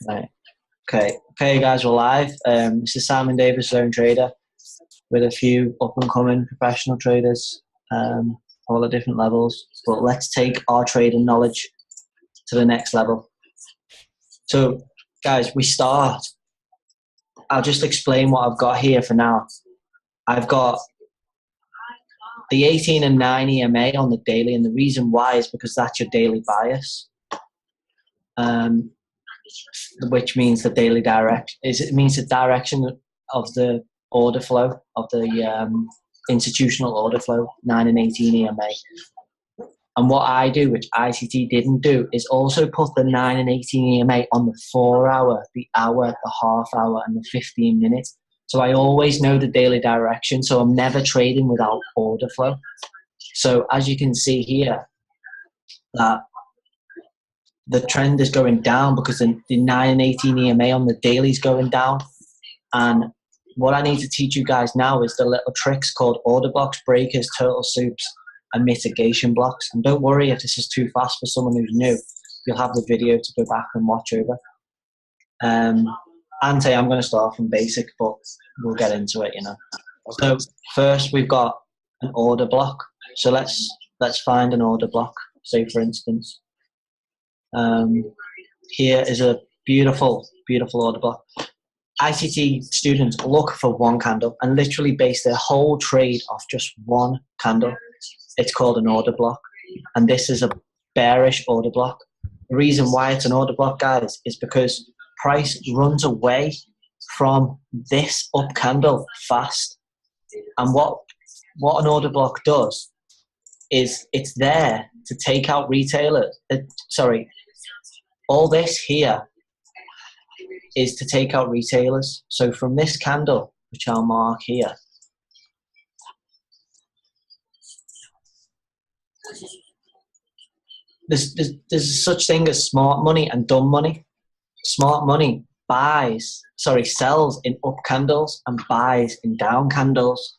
Right. Okay, guys, we're live. This is Simon Davis, Zone Trader, with a few up-and-coming professional traders, all at different levels. But let's take our trading knowledge to the next level. So, guys, we start. I'll just explain what I've got here for now. I've got the 18 and 9 EMA on the daily, and the reason why is because that's your daily bias. Which means the daily direction it means the direction of the order flow of the institutional order flow, 9 and 18 EMA. And what I do, which ICT didn't do, is also put the 9 and 18 EMA on the 4 hour, the hour, the half hour, and the 15 minutes. So I always know the daily direction, so I'm never trading without order flow. So as you can see here, that the trend is going down because the 9 and 18 EMA on the daily is going down. And what I need to teach you guys now is the little tricks called order blocks, breakers, turtle soups, and mitigation blocks. And don't worry if this is too fast for someone who's new. You'll have the video to go back and watch over. Ante, I'm going to start from basic, but we'll get into it, Okay. So first we've got an order block. So let's find an order block. Say for instance, here is a beautiful order block. ICT students look for one candle and literally base their whole trade off just one candle. It's called an order block, and this is a bearish order block. The reason why it's an order block, guys, is because price runs away from this up candle fast. And what an order block does is it's there to take out retailers. All this here is to take out retailers. So from this candle, which I'll mark here, there's such thing as smart money and dumb money. Smart money sells in up candles and buys in down candles.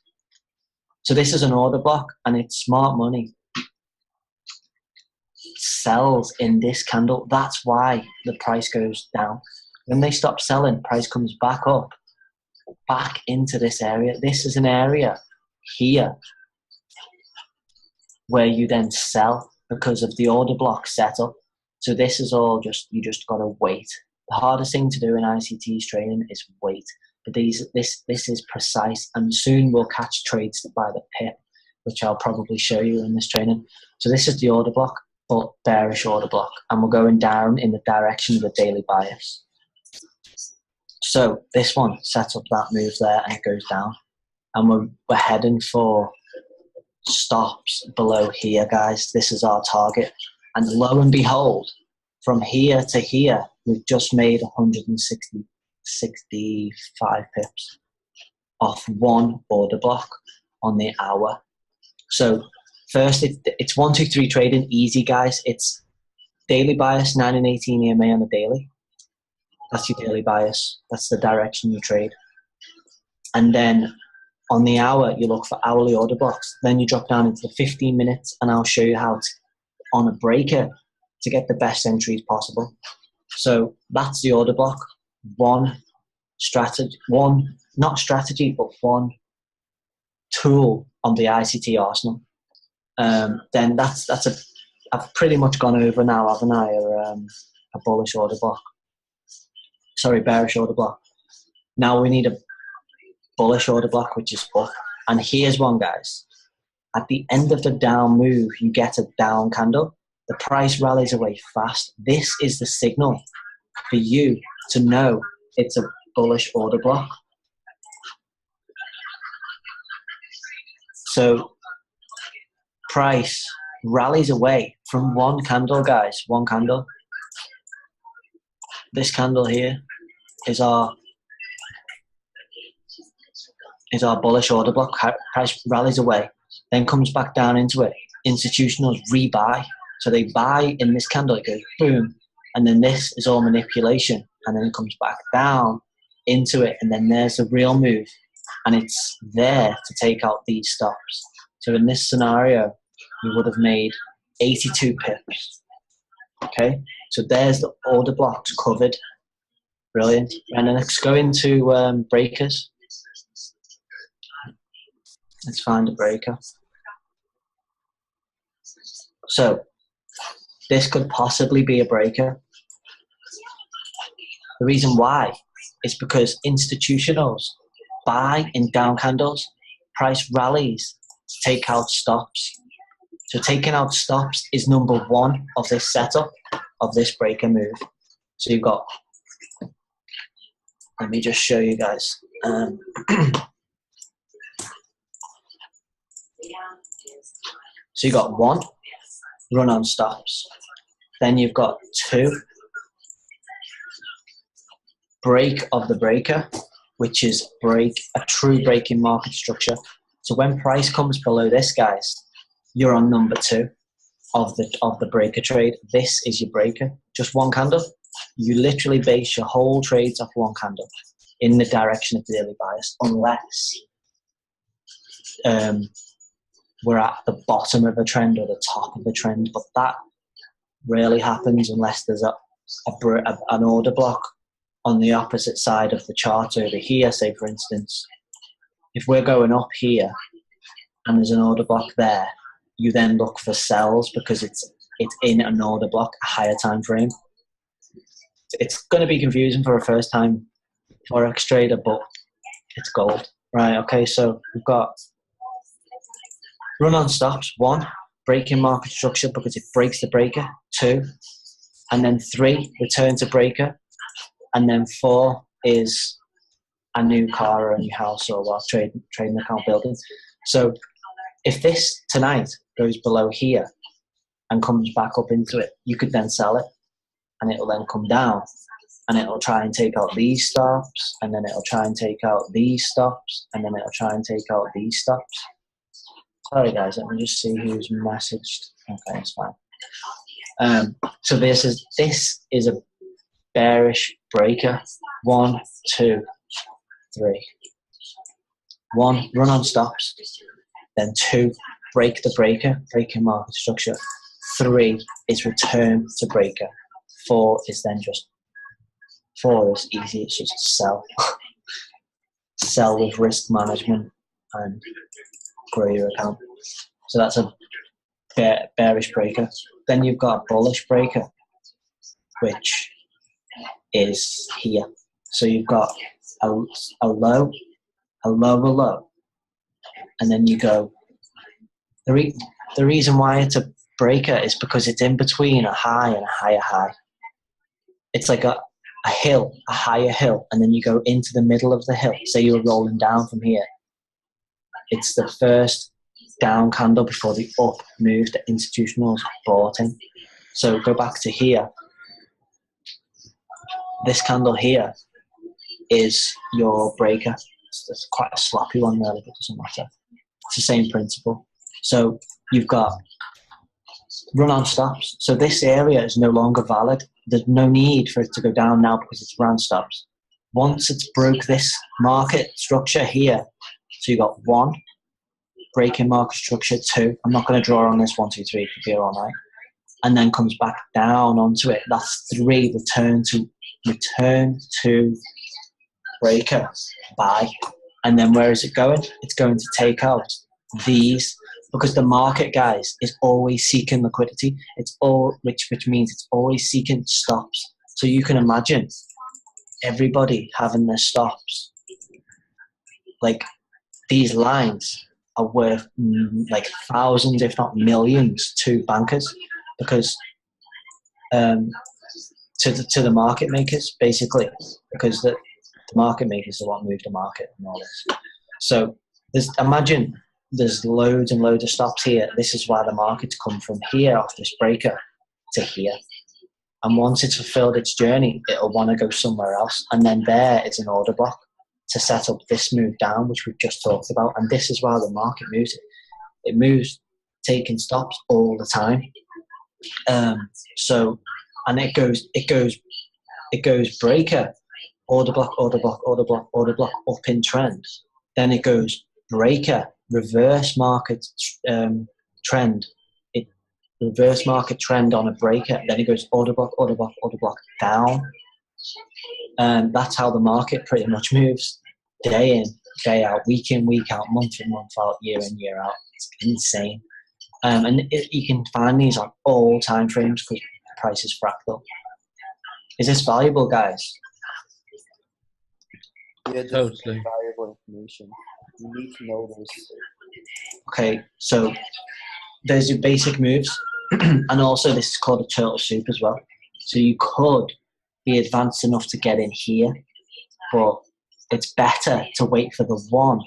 So this is an order block, and it's smart money sells in this candle. That's why the price goes down. When they stop selling, price comes back up, back into this area. This is an area here where you then sell because of the order block setup. So this is all you just got to wait. The hardest thing to do in ICT's training is wait. But this is precise, and soon we'll catch trades by the pip, which I'll probably show you in this training. So this is the order block, but bearish order block, and we're going down in the direction of the daily bias. So this one sets up that move there and it goes down, and we're heading for stops below here, guys. This is our target, and lo and behold, from here to here we've just made 165 pips off one order block on the hour. So first, it's 1, 2, 3 trading, easy, guys. It's daily bias, 9 and 18 EMA on the daily. That's your daily bias. That's the direction you trade. And then on the hour, you look for hourly order blocks. Then you drop down into the 15 minutes, and I'll show you how to, on a breaker, to get the best entries possible. So that's the order block. One tool on the ICT arsenal. Then I've pretty much gone over now, haven't I? A bullish order block. Sorry, bearish order block. Now we need a bullish order block, which is up. And here's one, guys. At the end of the down move, you get a down candle. The price rallies away fast. This is the signal for you to know it's a bullish order block. So price rallies away from one candle, guys. One candle. This candle here is our bullish order block. Price rallies away, then comes back down into it. Institutionals rebuy. So they buy in this candle, it goes boom, and then this is all manipulation, and then it comes back down into it, and then there's the real move, and it's there to take out these stops. So in this scenario, you would have made 82 pips. Okay, so there's the order blocks covered. Brilliant. And then let's go into breakers. Let's find a breaker. So this could possibly be a breaker. The reason why is because institutionals buy in down candles, price rallies to take out stops. So taking out stops is number one of this setup of this breaker move. So you've got, let me just show you guys. So you've got one, run on stops. Then you've got two, break of the breaker, which is a true break in market structure. So when price comes below this, guys, you're on number two of the breaker trade. This is your breaker. Just one candle. You literally base your whole trades off one candle in the direction of daily bias, unless we're at the bottom of a trend or the top of a trend. But that rarely happens unless there's an order block on the opposite side of the chart over here. Say, for instance, if we're going up here and there's an order block there, you then look for sells because it's in an order block, a higher time frame. It's going to be confusing for a first-time Forex trader, but it's gold. Right, okay, so we've got run on stops. One, breaking market structure because it breaks the breaker. Two, and then three, return to breaker. And then four is a new car or a new house or what, trading account building. So if this tonight goes below here and comes back up into it, you could then sell it and it'll then come down and it'll try and take out these stops and then it'll try and take out these stops and then it'll try and take out these stops. Sorry guys, let me just see who's messaged. Okay, it's fine. So this is a bearish breaker. 1, 2, 3. 1, run on stops. Then 2, break the breaker, breaking market structure. 3 is return to breaker. 4 is then just, 4 is easy, it's just sell. Sell with risk management and grow your account. So that's a bearish breaker. Then you've got a bullish breaker, which is here. So you've got a low, a low, and then you go. The reason why it's a breaker is because it's in between a high and a higher high. It's like a hill, a higher hill, and then you go into the middle of the hill. Say you're rolling down from here. It's the first down candle before the up move that institutionals bought in. So go back to here. This candle here is your breaker. It's quite a sloppy one really, but it doesn't matter. It's the same principle. So you've got run on stops. So this area is no longer valid. There's no need for it to go down now because it's run stops. Once it's broke this market structure here, so you got 1, breaking market structure. 2, I'm not going to draw on this 1, 2, 3, it could be all night, and then comes back down onto it. That's 3, return to breaker, buy. And then where is it going? It's going to take out these, because the market, guys, is always seeking liquidity. It's all which means it's always seeking stops. So you can imagine everybody having their stops. Like, these lines are worth like thousands, if not millions, to bankers, because to the market makers, basically, because the market makers are what move the market and all this. So imagine there's loads and loads of stops here. This is why the market's come from here off this breaker to here. And once it's fulfilled its journey, it'll want to go somewhere else. And then there is an order block to set up this move down, which we've just talked about. And this is why the market moves it. It moves taking stops all the time. And it goes breaker, order block, order block, order block, order block, up in trend. Then it goes breaker, reverse market trend. Reverse market trend on a breaker. Then it goes order block, order block, order block, down. That's how the market pretty much moves, day in, day out, week in, week out, month in, month out, year in, year out. It's insane. And you can find these on all time frames because the price is fractal. Is this valuable, guys? Yeah, totally valuable information. You need to know this. Okay, so there's your basic moves, and also this is called a turtle soup as well. So you could be advanced enough to get in here, but it's better to wait for the one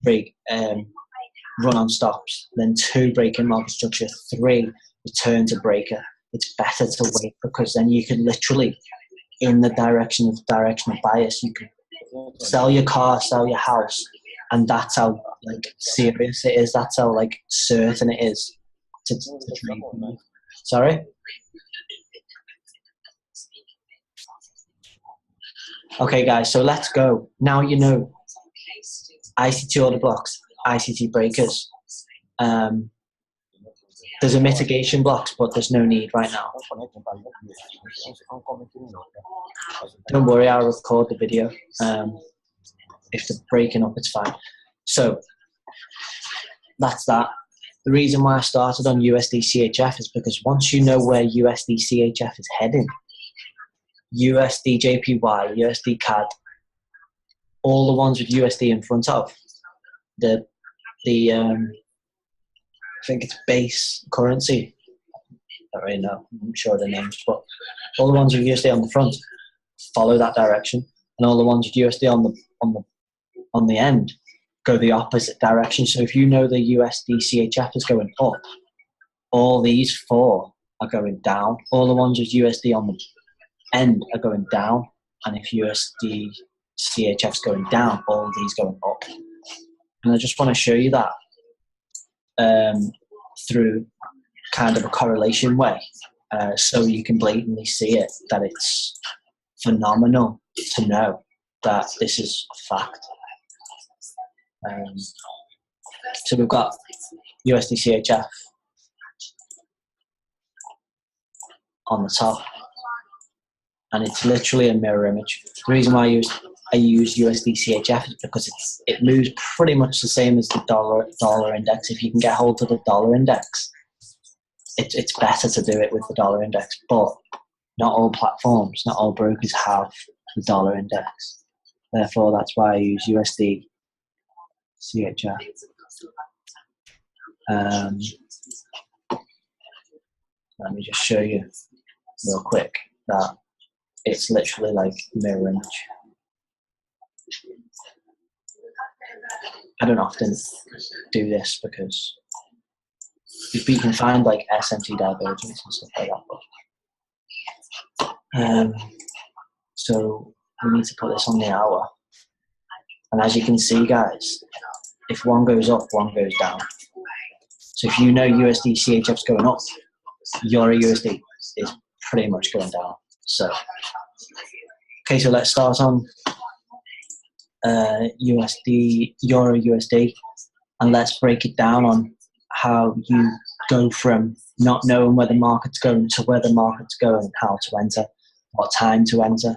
break, run on stops, then 2 breaking market structure, 3 return to breaker. It's better to wait because then you can literally, in the direction of bias, you can sell your car, sell your house, and that's how like serious it is. That's how like certain it is to trade. Sorry. Okay, guys. So let's go. Now you know ICT order blocks, ICT breakers. There's a mitigation blocks, but there's no need right now. Don't worry, I'll record the video. If they're breaking up, it's fine. So that's that. The reason why I started on USD CHF is because once you know where USD CHF is heading, USD JPY, USD CAD, all the ones with USD in front of the I think it's base currency. I don't really know. I'm sure the names, but all the ones with USD on the front follow that direction, and all the ones with USD on the end go the opposite direction. So if you know the USD CHF is going up, all these 4 are going down. All the ones with USD on the end are going down, and if USD CHF is going down, all of these going up. And I just want to show you that through kind of a correlation way, so you can blatantly see it, that it's phenomenal to know that this is a fact. So we've got USD CHF on the top, and it's literally a mirror image. The reason why I use USD CHF is because it moves pretty much the same as the dollar index. If you can get hold of the dollar index, it's better to do it with the dollar index. But not all platforms, not all brokers have the dollar index. Therefore, that's why I use USD CHF. Let me just show you real quick that it's literally like mirror image. I don't often do this because you can find like SMT divergence and stuff like that. So we need to put this on the hour. And as you can see, guys, if one goes up, one goes down. So if you know USD CHF's going up, your USD is pretty much going down. So, okay, so let's start on USD, Euro USD, and let's break it down on how you go from not knowing where the market's going to where the market's going, how to enter, what time to enter,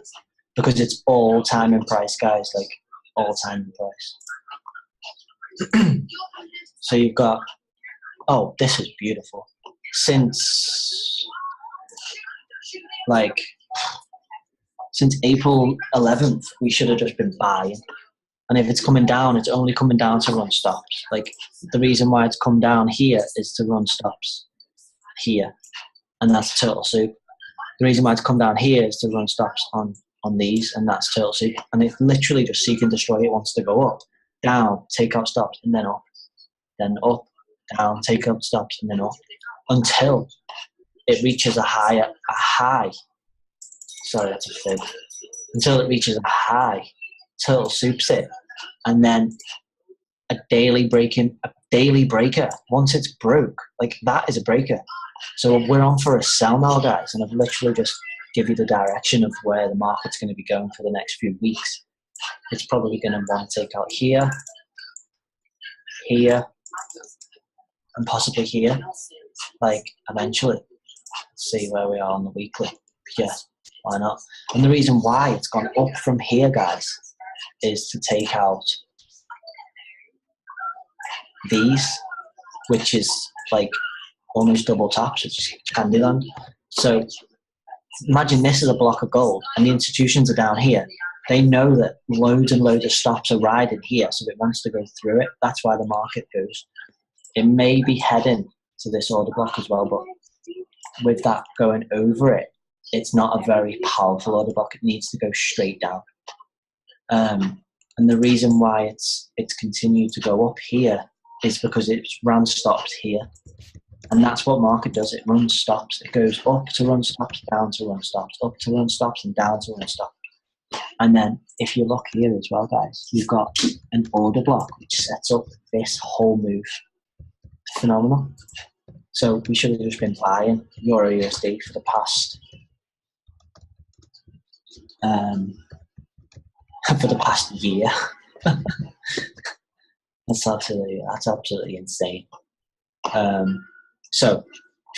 because it's all time and price, guys, like all time and price. So you've got, oh, this is beautiful. Since April 11th, we should have just been buying. And if it's coming down, it's only coming down to run stops. Like, the reason why it's come down here is to run stops here. And that's turtle soup. The reason why it's come down here is to run stops on these, and that's turtle soup. And it's literally just seek and destroy. It wants to go up, down, take out stops, and then up. Then up, down, take out stops, and then up. Until it reaches a high. Sorry, that's a fib. Until it reaches a high, turtle soups it, and then a daily breaker. Once it's broke, like that is a breaker. So we're on for a sell now, guys, and I've literally just give you the direction of where the market's going to be going for the next few weeks. It's probably going to want to take out here, and possibly here, like eventually. Let's see where we are on the weekly. Yeah, Why not? And the reason why it's gone up from here, guys, is to take out these, which is like almost double tops. It's Candyland. So imagine this is a block of gold and the institutions are down here. They know that loads and loads of stops are riding here, so it wants to go through it. That's why the market goes. It may be heading to this order block as well, but with that going over it, it's not a very powerful order block. It needs to go straight down. And the reason why it's continued to go up here is because it's run stops here. And that's what market does. It runs stops. It goes up to run stops, down to run stops, up to run stops, and down to run stops. And then if you look here as well, guys, you've got an order block which sets up this whole move. It's phenomenal. So we should have just been buying Euro USD for the past year. That's absolutely insane. So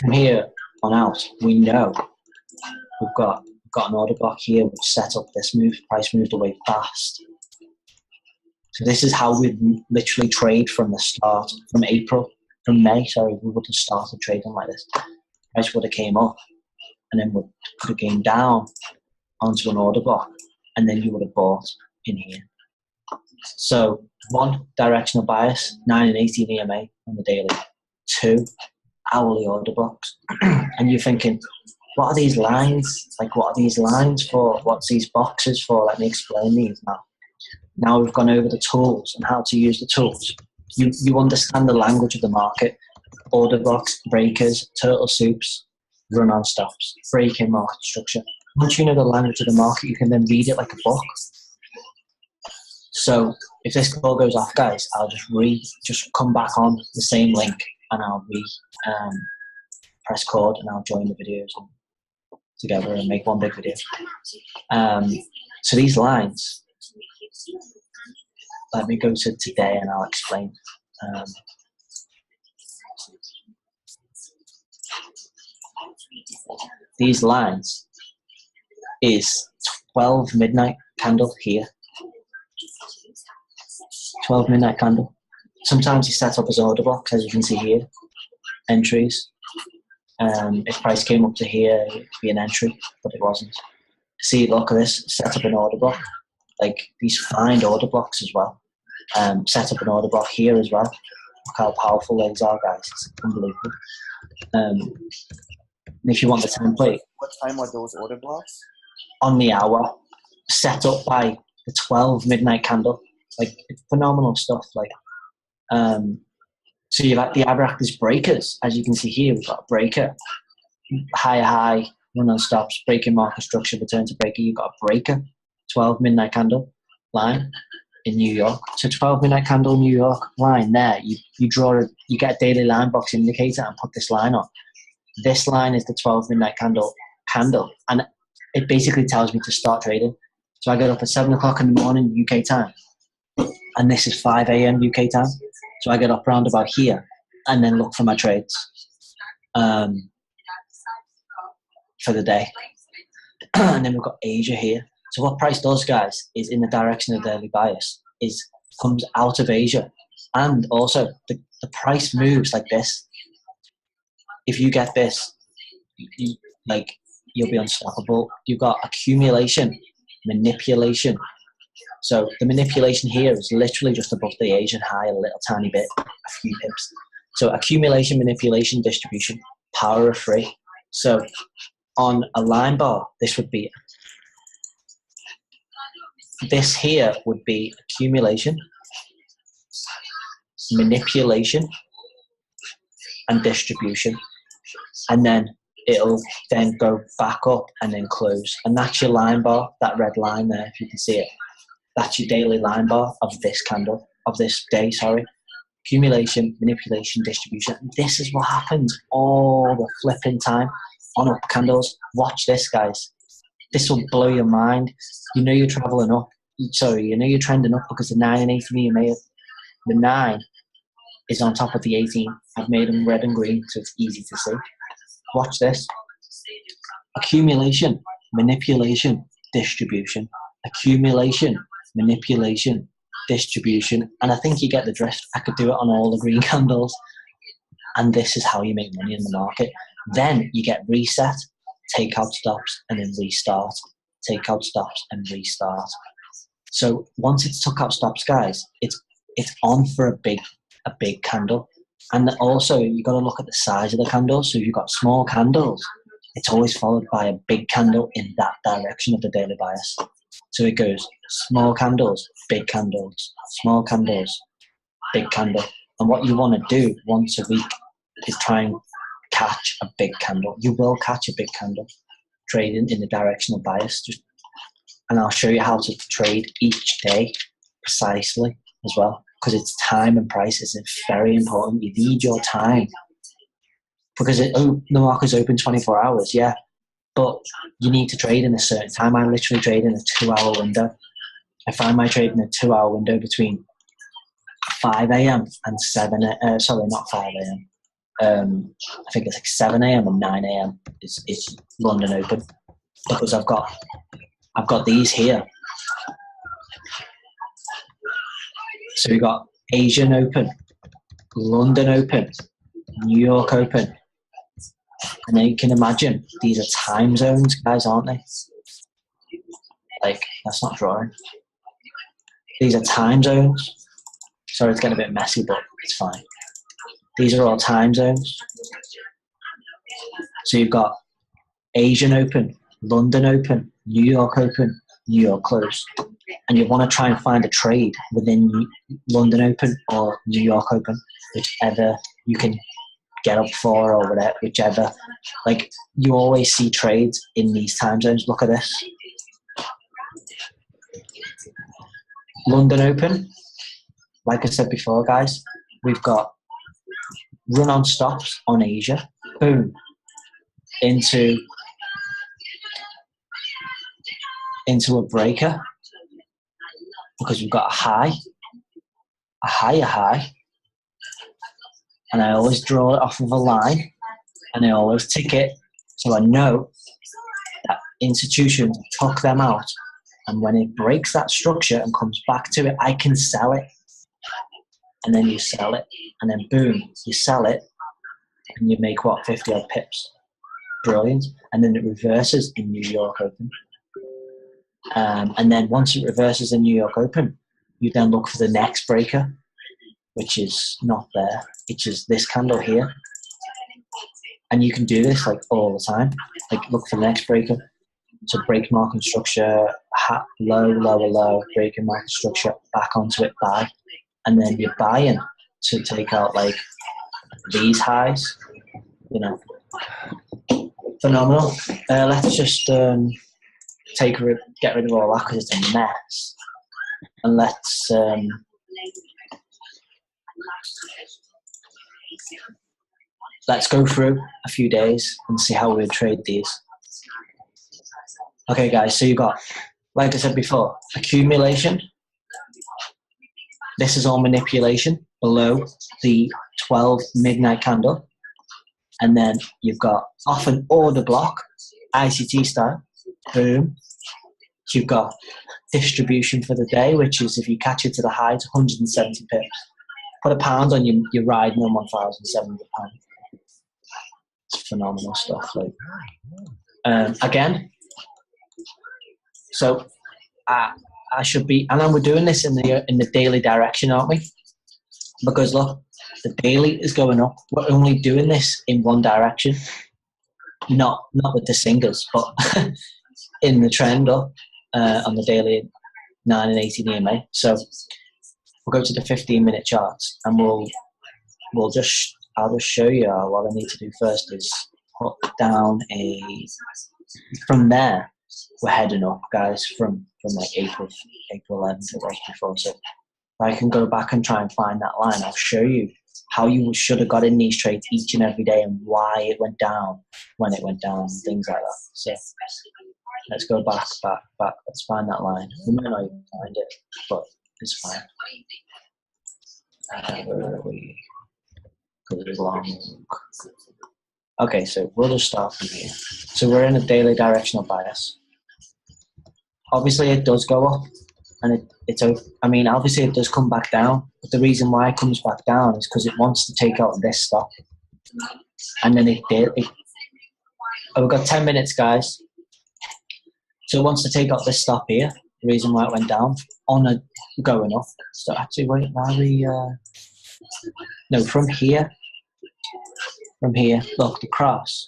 from here on out, we know we've got an order block here which set up this move. Price moved away fast. So this is how we literally trade from the start, from May, we would have started trading like this. Price would have came up and then would have came down onto an order block, and then you would have bought in here. So 1, directional bias, 9 and 18 EMA on the daily. 2, hourly order blocks. And you're thinking, what are these lines? Like, what are these lines for? What's these boxes for? Let me explain these now. Now we've gone over the tools and how to use the tools. You understand the language of the market. Order blocks, breakers, turtle soups, run-on stops, break-in market structure. Once you know the language of the market, you can then read it like a book. So if this call goes off, guys, I'll just come back on the same link and I'll press record and I'll join the videos together and make one big video. So these lines, let me go to today and I'll explain. These lines is 12 midnight candle here. 12 midnight candle. Sometimes it's set up as order blocks, as you can see here. Entries. If price came up to here, it would be an entry, but it wasn't. See, look at this. Set up an order block. Like these find order blocks as well. Set up an order block here as well. Look how powerful these are, guys. It's unbelievable. If you want the template. What time are those order blocks? On the hour. Set up by the 12 midnight candle. Like, it's phenomenal stuff. Like, so you like the Abractus breakers. As you can see here, we've got a breaker. High, run on stops, breaking market structure, return to breaker. You've got a breaker. 12 midnight candle line in New York. So 12 midnight candle New York line there. You get a daily line box indicator and put this line on. This line is the 12 midnight candle, and it basically tells me to start trading. So I get up at 7 o'clock in the morning UK time, and this is 5 a.m. UK time. So I get up around about here and then look for my trades for the day. And then we've got Asia here. So what price does, guys, is in the direction of daily bias, comes out of Asia. And also the price moves like this. If you get this, you'll be unstoppable. You've got accumulation, manipulation. So the manipulation here is literally just above the Asian high a little tiny bit, a few pips. So accumulation, manipulation, distribution, power of 3. So on a line bar, this here would be accumulation, manipulation, and distribution. And then it'll then go back up and then close. And that's your line bar, that red line there, if you can see it. That's your daily line bar of this candle, of this day, sorry. Accumulation, manipulation, distribution. And this is what happens all the flipping time on up candles. Watch this, guys. This will blow your mind. You know you're traveling up. You know you're trending up because the 9 and 18 EMA, the 9 is on top of the 18. I've made them red and green so it's easy to see. Watch this. Accumulation manipulation, distribution, accumulation, manipulation, distribution. And I think you get the drift. I could do it on all the green candles. And this is how you make money in the market. Then you get reset, take out stops, and then restart. Take out stops and restart. So once it's took out stops, guys, it's on for a big candle. And also you got to look at the size of the candles. So if you've got small candles, it's always followed by a big candle in that direction of the daily bias. So it goes small candles, big candles, small candles, big candle. And what you want to do once a week is try and catch a big candle. You will catch a big candle trading in the directional bias. And I'll show you how to trade each day precisely as well, because it's time and price is very important. You need your time because the market's open 24 hours, yeah, but you need to trade in a certain time. I literally trade in a 2-hour window. I find my trade in a 2-hour window between 5 a.m. and 7 sorry, not 5 a.m. I think it's like 7 a.m. and 9 a.m. is London open, because I've got these here. So we've got Asian open, London open, New York open. And then you can imagine these are time zones, guys, aren't they? Like, that's not drawing. These are time zones. Sorry, it's getting a bit messy, but it's fine. These are all time zones. So you've got Asian open, London open, New York open, New York close. And you want to try and find a trade within London open or New York open, whichever you can get up for, or whatever, whichever. Like, you always see trades in these time zones. Look at this. London open, like I said before, guys, we've got run on stops on Asia, boom, into a breaker, because we've got a high, a higher high, and I always draw it off of a line, and I always tick it, so I know that institutions took them out, and when it breaks that structure and comes back to it, I can sell it. And then you sell it, and then boom, you sell it, and you make what, 50 odd pips. Brilliant. And then it reverses in New York open. And then once it reverses in New York open, you then look for the next breaker, which is not there, which is this candle here. And you can do this like all the time. Like, look for the next breaker. So break market structure, low, lower, low, breaking market structure, back onto it, buy. And then you're buying to take out like these highs, you know. Phenomenal. Let's just get rid of all that because it's a mess. And let's go through a few days and see how we trade these. Okay, guys, so you got, like I said before, accumulation. This is all manipulation below the 12 midnight candle. And then you've got off an order block, ICT style, boom. You've got distribution for the day, which is if you catch it to the high, it's 170 pips. Put a pound on you're riding on £1,700. It's phenomenal stuff. Like, again, so I should be, and we're doing this in the daily direction, aren't we? Because look, the daily is going up. We're only doing this in one direction, not with the singers, but in the trend up on the daily 9 and 18 EMA. So we'll go to the 15-minute charts, and I'll just show you what I need to do first is put down from there. We're heading up, guys, from like April 11th it was before. So if I can go back and try and find that line, I'll show you how you should have got in these trades each and every day and why it went down when it went down and things like that. So let's go back. Let's find that line. We might not even find it, but it's fine. Where are we? Because it's long. Okay, so we'll just start from here. So we're in a daily directional bias. obviously it does go up, and I mean, obviously it does come back down, but the reason why it comes back down is because it wants to take out this stop, and then it did. Oh, we've got 10 minutes, guys. So it wants to take out this stop here. The reason why it went down on a going up. So actually, wait, why are we? No, from here. Look, the cross,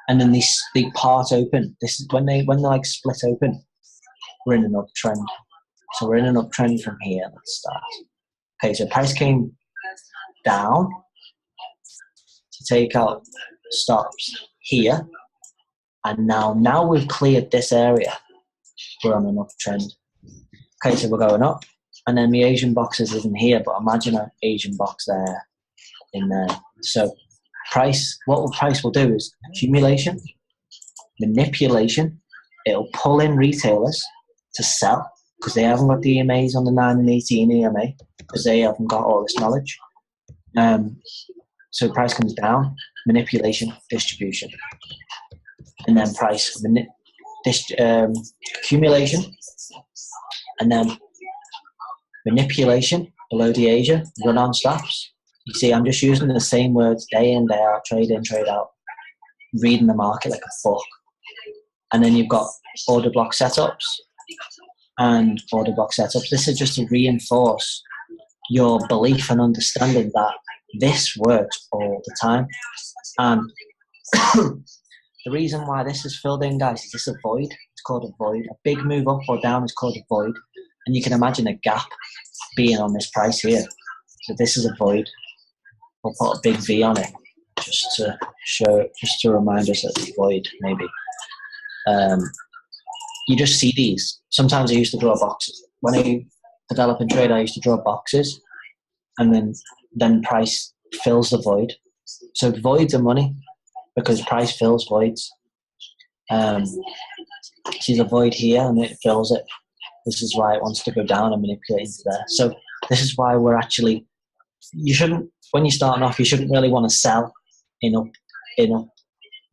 and then they part open. This is when they like split open. We're in an uptrend. So we're in an uptrend from here. Let's start. Okay, so price came down to take out stops here, and now we've cleared this area. We're on an uptrend. Okay, so we're going up, and then the Asian boxes isn't here, but imagine an Asian box there, in there. So what price will do is accumulation, manipulation. It'll pull in retailers to sell because they haven't got the EMAs on the 9 and 18 EMA because they haven't got all this knowledge. So price comes down, manipulation, distribution, and then price accumulation, and then manipulation below the Asia, run on stops. You see, I'm just using the same words day in, day out, trade in, trade out, reading the market like a book. And then you've got order block setups and order block setups. This is just to reinforce your belief and understanding that this works all the time. And the reason why this is filled in, guys, is this a void. It's called a void. A big move up or down is called a void. And you can imagine a gap being on this price here. So this is a void. We'll put a big V on it just to remind us that it's a void, maybe. You just see these. Sometimes I used to draw boxes. When I develop and trade, I used to draw boxes, and then price fills the void. So voids are money because price fills voids. See the void here, and it fills it. This is why it wants to go down and manipulate into there. So this is why you shouldn't, when you're starting off, you shouldn't really want to sell in up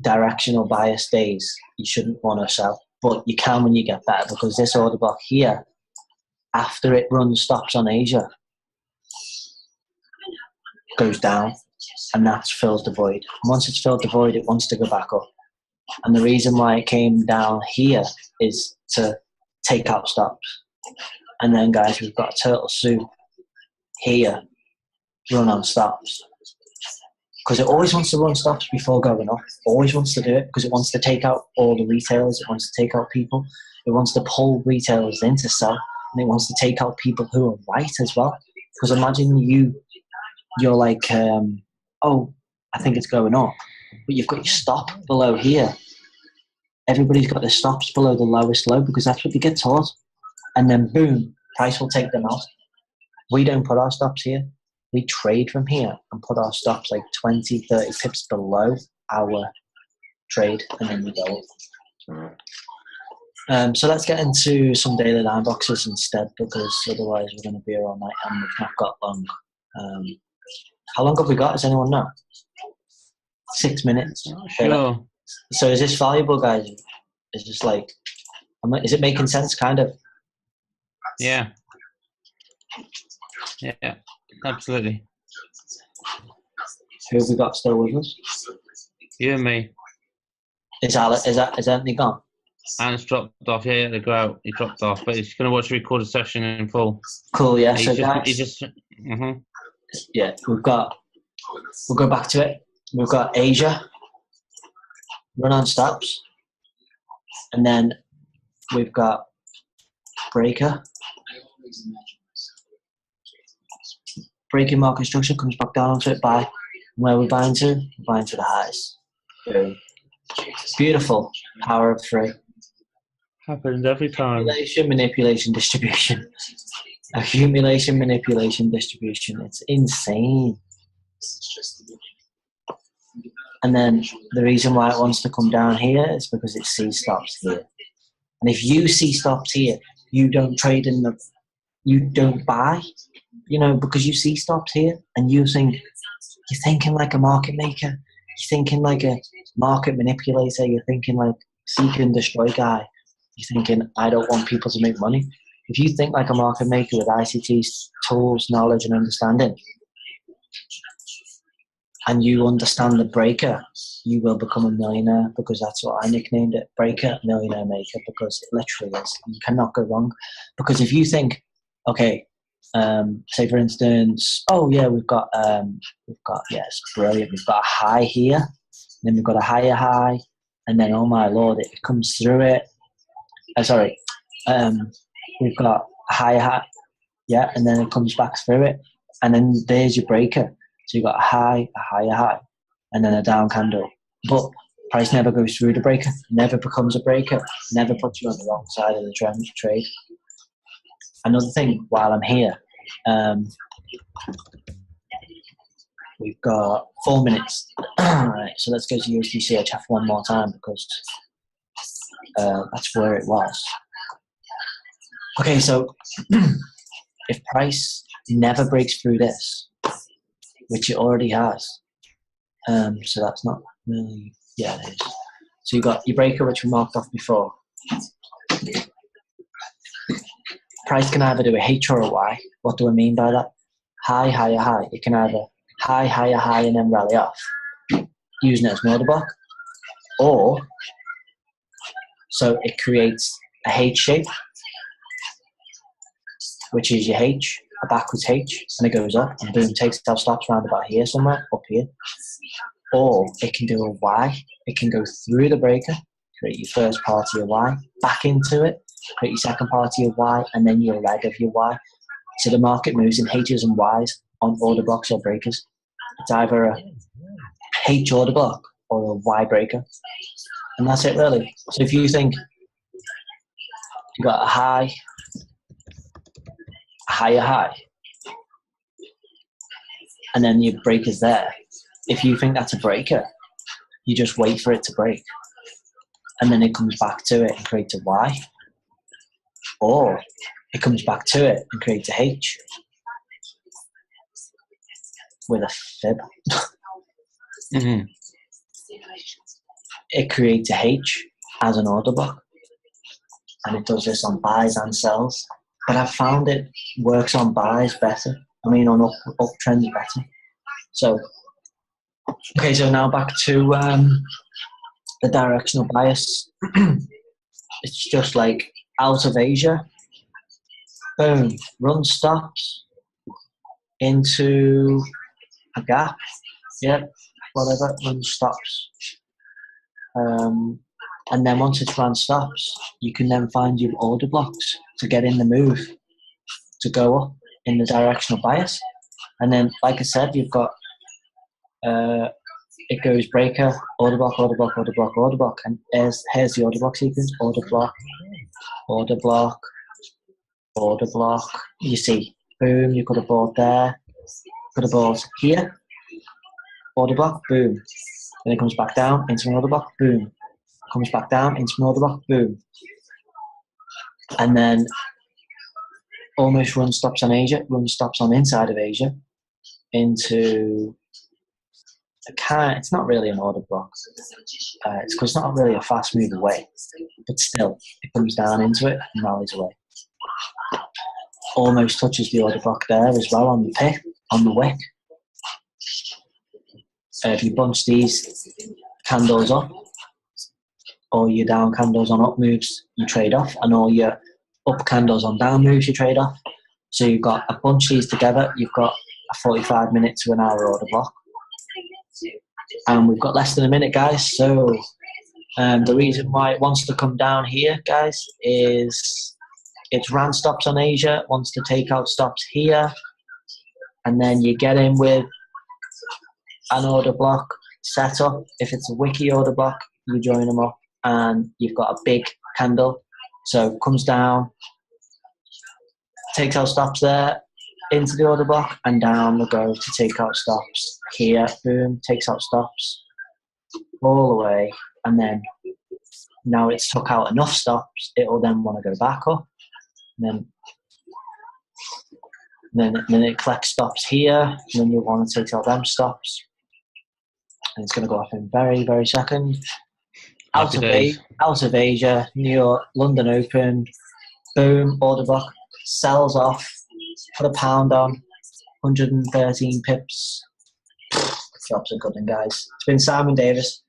directional bias days. You shouldn't want to sell, but you can when you get better, because this order block here, after it runs stops on Asia, goes down, and that fills the void. And once it's filled the void, it wants to go back up. And the reason why it came down here is to take out stops. And then, guys, we've got a turtle soup here, run on stops. Because it always wants to run stops before going up. Always wants to do it because it wants to take out all the retailers. It wants to take out people. It wants to pull retailers in to sell. And it wants to take out people who are right as well. Because imagine you're like, oh, I think it's going up. But you've got your stop below here. Everybody's got their stops below the lowest low because that's what they get taught. And then boom, price will take them out. We don't put our stops here. We trade from here and put our stops like 20, 30 pips below our trade, and then we go. So let's get into some daily line boxes instead, because otherwise we're going to be here all night and we've not got long. How long have we got? Does anyone know? 6 minutes. Sure. So is this valuable, guys? Is this like, is it making sense, kind of? Yeah. Yeah, absolutely. Who have we got still with us? You and me. Is Anthony gone? Anne's dropped off. Yeah, he had to go out. He dropped off, but he's going to watch the recorded session in full. Cool, yeah. Yeah, we'll go back to it. We've got Asia, run on stops, and then we've got breaker. Breaking market structure, comes back down onto it, buy. Where we're buying to? We're buying to the highs. Boom. Beautiful. Power of three. Happens every time. Accumulation, manipulation, distribution. Accumulation, manipulation, distribution. It's insane. And then the reason why it wants to come down here is because it sees stops here. And if you see stops here, you don't trade in you don't buy, because you see stops here and you're thinking like a market maker, you're thinking like a market manipulator, you're thinking like seek and destroy guy. You're thinking, I don't want people to make money. If you think like a market maker with ICT tools, knowledge, and understanding, and you understand the breaker, you will become a millionaire, because that's what I nicknamed it, breaker, millionaire maker, because it literally is. You cannot go wrong. Because if you think, okay, say for instance, oh yeah, we've got yes, brilliant, we've got a high here, then we've got a higher high, and then oh my lord, it comes through it. We've got a higher high, yeah, and then it comes back through it, and then there's your breaker. So you've got a high, a higher high, and then a down candle. But price never goes through the breaker, never becomes a breaker, never puts you on the wrong side of the trade. Another thing, while I'm here, we've got 4 minutes. Right, so let's go to USDCHF one more time, because that's where it was. Okay, so if price never breaks through this, which it already has, so that's not really, yeah, it is. So you've got your breaker, which we marked off before. Price can either do a H or a Y. What do I mean by that? High, higher, high. It can either high, higher, high, and then rally off, using it as an order block, or so it creates a H shape, which is your H, a backwards H, and it goes up, and boom, takes out stops around about here somewhere, up here. Or it can do a Y. It can go through the breaker, create your first part of your Y, back into it, create your second part of your Y, and then your leg of your Y. So the market moves in H's and Y's on order blocks or breakers. It's either a H order block or a Y breaker. And that's it really. So if you think you've got a high, a higher high, and then your breaker's there, if you think that's a breaker, you just wait for it to break. And then it comes back to it and creates a Y. Or it comes back to it and creates a H with a fib. Mm-hmm. It creates a H as an order block, and it does this on buys and sells. But I've found it works on buys better. I mean, on uptrends better. So, okay, so now back to the directional bias. It's just like out of Asia, boom, run stops into a gap, yep, whatever, run stops. And then once it's run stops, you can then find your order blocks to get in the move to go up in the directional bias. And then, like I said, you've got it goes breaker, order block, order block, order block, order block, and here's the order block sequence: order block, order block, order block. You see, boom, you could have bought there, could have bought here, order block, boom. Then it comes back down into an order block, boom. Comes back down into an order block, boom. And then almost run stops on Asia, run stops on inside of Asia into it's not really an order block. It's because it's not really a fast move away, but still, it comes down into it and rallies away. Almost touches the order block there as well on the pick, on the wick. If you bunch these candles up, or your down candles on up moves, you trade off, and all your up candles on down moves, you trade off. So you've got a bunch of these together, you've got a 45 minute to an hour order block. And we've got less than a minute, guys. So the reason why it wants to come down here, guys, is it's ran stops on Asia, wants to take out stops here, and then you get in with an order block setup. If it's a wiki order block, you join them up, and you've got a big candle. So it comes down, takes out stops there, into the order block, and down we go to take out stops here. Boom, takes out stops all the way, and then now it's took out enough stops, it will then want to go back up, and then it collects stops here, and then you want to take out them stops, and it's going to go off in very, very second. Happy days. Out of Asia, New York, London Open, boom, order block, sells off, put a pound on, 113 pips. Drops a good one, guys. It's been Simon Davis.